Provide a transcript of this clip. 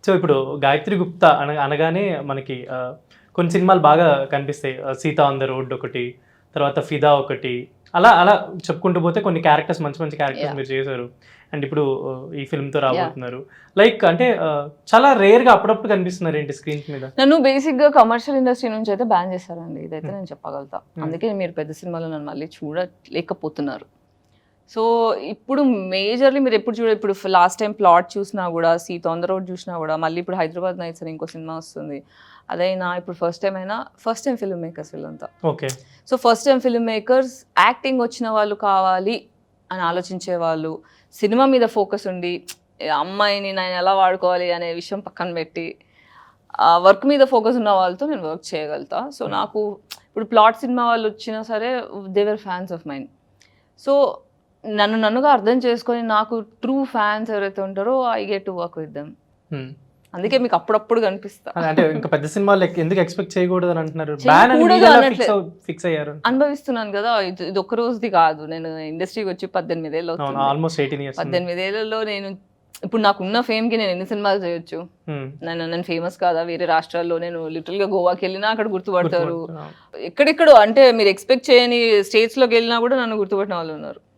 So ఇప్పుడు గాయత్రి గుప్తా అనగానే మనకి కొన్ని సినిమాలు బాగా కనిపిస్తాయి. 'సీత ఆన్ ద రోడ్' ఒకటి, తర్వాత 'ఫిదా' ఒకటి, అలా అలా చెప్పుకుంటూ పోతే కొన్ని క్యారెక్టర్స్ మంచి మంచి క్యారెక్టర్స్ యాహ్! మీరు చేశారు. అండ్ ఇప్పుడు ఈ ఫిల్మ్‌తో రాబోతున్నారు. లైక్ అంటే చాలా రేర్‌గా అప్పుడప్పుడు కనిపిస్తున్నారు ఏంటి స్క్రీన్స్ మీద? నన్ను బేసిక్‌గా కమర్షియల్ ఇండస్ట్రీ నుంచి అయితే బ్యాన్ చేశారండి. ఇదైతే నేను చెప్పగలుగుతా. హ్మ్. అందుకే మీరు పెద్ద సినిమాలో నన్ను మళ్ళీ చూడలేకపోతున్నారు. సో, ఇప్పుడు మేజర్‌లీ మీరెప్పుడు ఇప్పుడు లాస్ట్ టైమ్ 'ప్లాట్' చూసినా గూడా, 'సీత ఆన్ ద రోడ్' చూసినా గూడా, మళ్ళీ ఇప్పుడు 'హైదరాబాద్ నైట్స్' అని ఇంకో సినిమా వస్తుంది. అదైనా ఇప్పుడు ఫస్ట్ టైమ్ ఫిల్మ్ మేకర్స్ వీళ్ళంతా. Okay. So, first time film makers acting వచ్చిన వాళ్ళు కావాలి అని ఆలోచించేవాళ్ళు, సినిమా మీద ఫోకస్ ఉండి, అమ్మాయిని నేను ఎలా వాడుకోవాలి అనే విషయం పక్కన పెట్టి, వర్క్ మీద ఫోకస్ ఉన్న వాళ్ళతో నేను వర్క్ చేయగలుగుతా. సో, నాకు ఇప్పుడు 'ప్లాట్' సినిమా వాళ్ళు వచ్చినా సరే they were fans of mine. So, నన్నుగా అర్థం చేసుకొని నాకు ట్రూ ఫ్యాన్స్ ఎవరైతే ఉంటారో I get to work with them. Hmm. అందుకే మీకు అప్పుడప్పుడు కనిపిస్తా. అంటే ఇంకా పెద్ద సినిమాలు ఎందుకు ఎక్స్‌పెక్ట్ చేయకూడదని అంటున్నారు? బ్యాన్ అని చేయకూడదు మీరెలా అనట్లేదు. ఫిక్స్ అయ్యారు? అనుభవిస్తున్నాను కదా! ఇది ఒక్క రోజుది కాదు. నేను ఇండస్ట్రీకి వచ్చి 18 ఏళ్ళు అవును. అవుతుంది. Almost 18 years. 18 ఏళ్లలో నేను ఇప్పుడు నాకున్న ఫేమ్‌కి నేను ఎన్ని సినిమాలు చేయొచ్చు? హ్మ్. నేను ఫేమస్ కాదా? వేరే రాష్ట్రాల్లో నేను లిటిల్‌గా గోవాకెళ్ళినా అక్కడ గుర్తుపడతారు. గుర్తుపడుతున్నా. ఎక్కడెక్కడో అంటే మీరు ఎక్స్‌పెక్ట్ చేయని స్టేట్స్‌లోకెళ్ళినా కూడా నన్ను గుర్తుపట్టిన వాళ్ళున్నారు.